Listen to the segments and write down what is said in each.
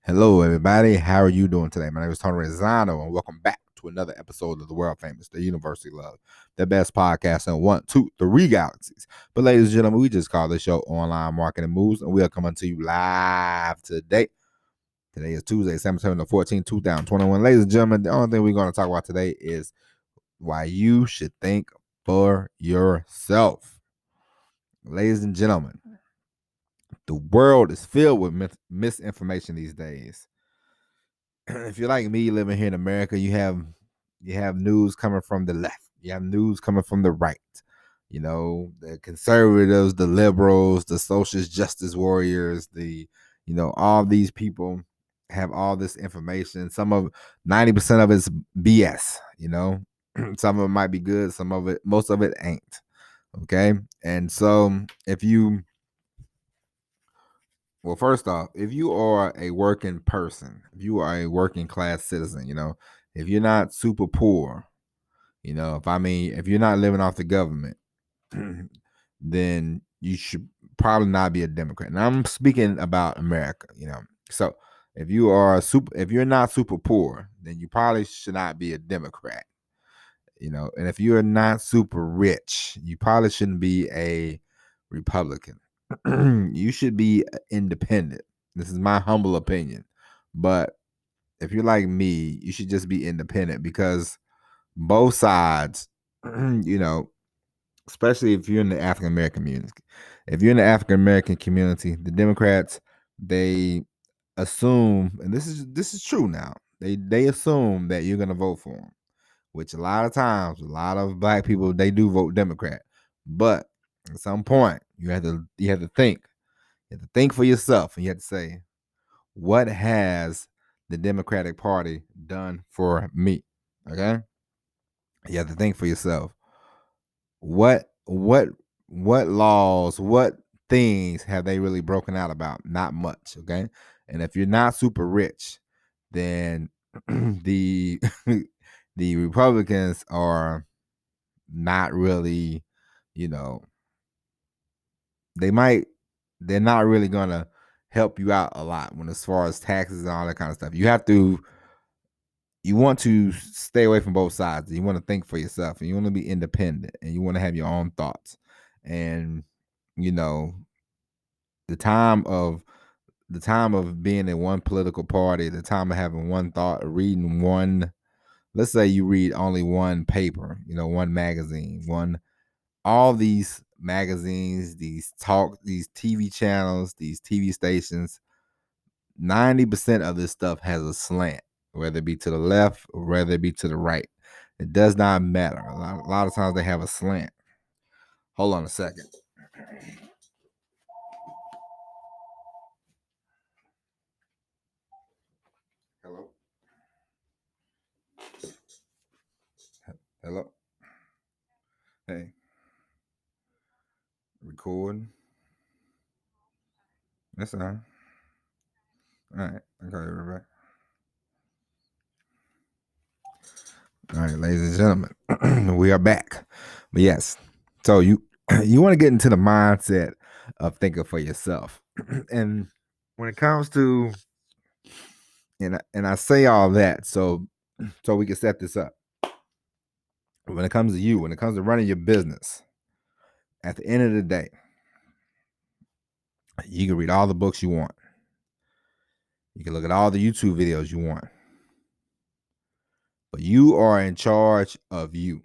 Hello, everybody. How are you doing today? My name is Tony Rosano, and welcome back to another episode of the world famous, the University Love, the best podcast in 1, 2, 3 galaxies. But, ladies and gentlemen, we just call this show Online Marketing Moves, and we are coming to you live today. Today is Tuesday, September 14, 2021. Ladies and gentlemen, the only thing we're going to talk about today is why you should think for yourself. Ladies and gentlemen, the world is filled with misinformation these days. If you're like me living here in America, you have news coming from the left. You have news coming from the right. You know, the conservatives, the liberals, the socialist justice warriors, all these people have all this information. 90% of it's BS, Some of it might be good, most of it ain't. Okay. And so well, first off, if you are a working person, if you are a working class citizen, if you're not super poor, if you're not living off the government, then you should probably not be a Democrat. And I'm speaking about America, So if you're not super poor, then you probably should not be a Democrat. And if you're not super rich, you probably shouldn't be a Republican. You should be independent. This is my humble opinion. But if you're like me, you should just be independent because both sides, especially if you're in the African American community, the Democrats, they assume, and this is true now, they assume that you're gonna vote for them, which a lot of times, a lot of black people, they do vote Democrat. But at some point, you have to think. You have to think for yourself, and you have to say, what has the Democratic Party done for me? Okay? You have to think for yourself. What laws, what things have they really broken out about? Not much, okay? And if you're not super rich, then the the Republicans are not really, they're not really gonna help you out a lot when as far as taxes and all that kind of stuff. You want to stay away from both sides. You want to think for yourself, and you want to be independent, and you want to have your own thoughts. And the time of being in one political party, the time of having one thought, reading one. Let's say you read only one paper, one magazine, all these magazines, these TV channels, these TV stations. 90% of this stuff has a slant, whether it be to the left or whether it be to the right. It does not matter. A lot of times they have a slant. Hold on a second. Hello? Hello? Hey. Recording. That's all right. All right. I'll call you right back. All right, ladies and gentlemen, we are back. But yes, so you want to get into the mindset of thinking for yourself. And when it comes to, and I say all that so we can set this up. When it comes to you, when it comes to running your business, at the end of the day, you can read all the books you want. You can look at all the YouTube videos you want. But you are in charge of you.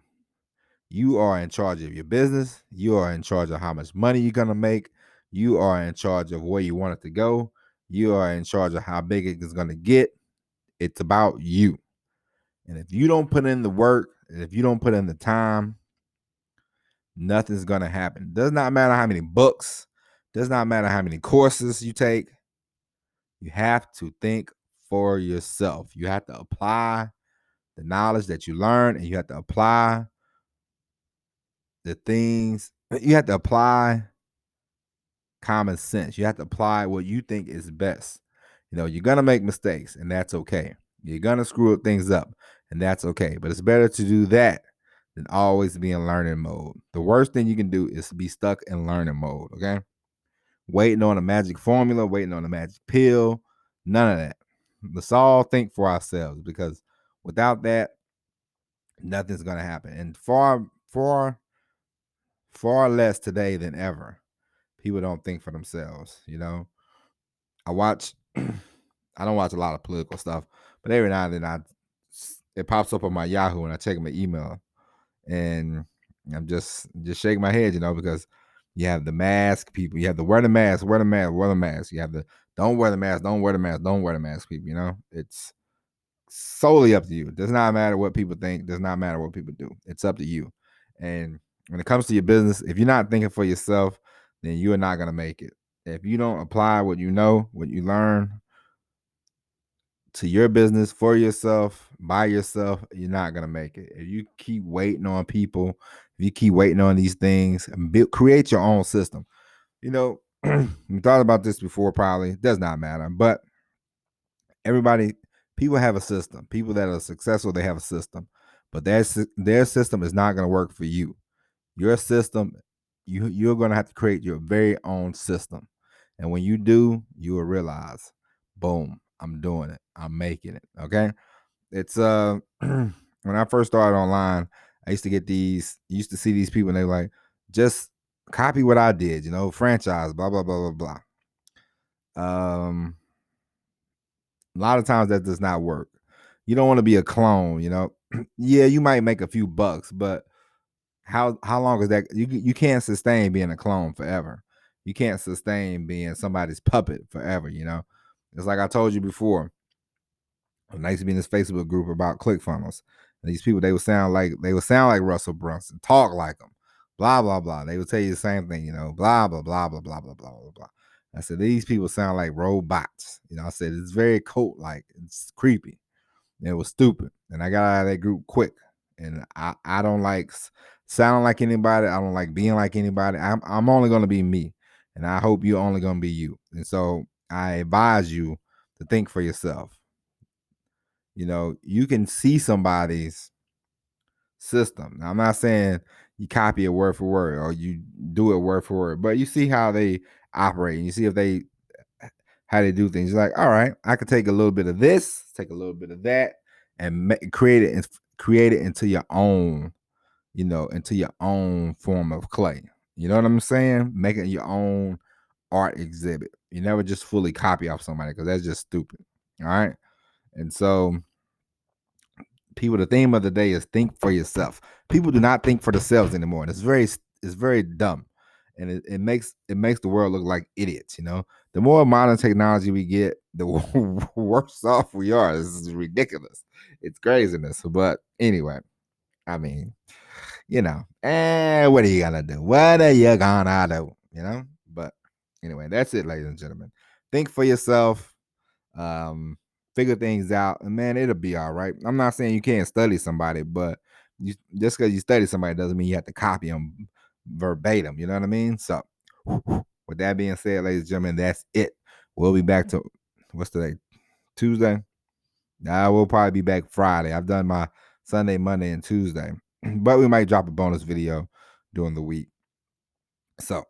You are in charge of your business. You are in charge of how much money you're going to make. You are in charge of where you want it to go. You are in charge of how big it is going to get. It's about you. And if you don't put in the work, and if you don't put in the time, nothing's going to happen. Does not matter how many books, does not matter how many courses you take. You have to think for yourself. You have to apply the knowledge that you learn, and you have to apply the things. You have to apply common sense. You have to apply what you think is best. You're going to make mistakes, and that's okay. You're going to screw things up, and that's okay. But it's better to do that than always be in learning mode. The worst thing you can do is be stuck in learning mode, okay? Waiting on a magic formula, waiting on a magic pill, none of that. let's all think for ourselves, because without that, nothing's gonna happen. And far less today than ever, people don't think for themselves. I watch. I don't watch a lot of political stuff, but every now and then it pops up on my Yahoo and I check my email, and I'm just shaking my head, because you have the mask people, you have the wear the mask, wear the mask, wear the mask. You have the don't wear the mask, don't wear the mask, don't wear the mask people. It's solely up to you. It does not matter what people think. It does not matter what people do. It's up to you. And when it comes to your business, if you're not thinking for yourself, then you are not going to make it. If you don't apply what you know, what you learn to your business for yourself, by yourself, you're not going to make it. If you keep waiting on people, if you keep waiting on these things, create your own system. We thought about this before, probably. It does not matter. But people have a system. People that are successful, they have a system. But their system is not going to work for you. Your system, you're going to have to create your very own system. And when you do, you will realize, boom, I'm doing it. I'm making it. Okay. It's when I first started online, I used to see these people and they were like, just copy what I did, franchise, blah, blah, blah, blah, blah. A lot of times that does not work. You don't want to be a clone, Yeah, you might make a few bucks, but how long is that? You can't sustain being a clone forever. You can't sustain being somebody's puppet forever, It's like I told you before. I used to be in this Facebook group about ClickFunnels. And these people, they would sound like Russell Brunson, talk like him, blah, blah, blah. They would tell you the same thing, blah, blah, blah, blah, blah, blah, blah, blah, blah. I said, these people sound like robots. I said, it's very cult-like. It's creepy. And it was stupid. And I got out of that group quick. And I don't like sounding like anybody. I don't like being like anybody. I'm only going to be me. And I hope you're only going to be you. And so I advise you to think for yourself. You can see somebody's system. Now, I'm not saying you copy it word for word or you do it word for word, but you see how they operate and you see how they do things. You're like, all right, I could take a little bit of this, take a little bit of that, and create it into your own, into your own form of clay. You know what I'm saying? Make it your own art exhibit. You never just fully copy off somebody because that's just stupid. All right. And so the theme of the day is think for yourself. People do not think for themselves anymore. And it's very dumb. And it makes the world look like idiots, The more modern technology we get, the worse off we are. This is ridiculous. It's craziness. But anyway, I mean, what are you gonna do? What are you gonna do? But anyway, that's it, ladies and gentlemen. Think for yourself. Figure things out, and man, it'll be all right. I'm not saying you can't study somebody, but just because you study somebody doesn't mean you have to copy them verbatim. You know what I mean? So, with that being said, ladies and gentlemen, that's it. We'll be back to what's today? Tuesday. We'll probably be back Friday. I've done my Sunday, Monday, and Tuesday, but we might drop a bonus video during the week. So,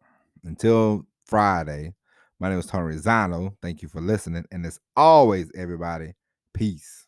until Friday. My name is Tony Rizzano. Thank you for listening. And as always, everybody, peace.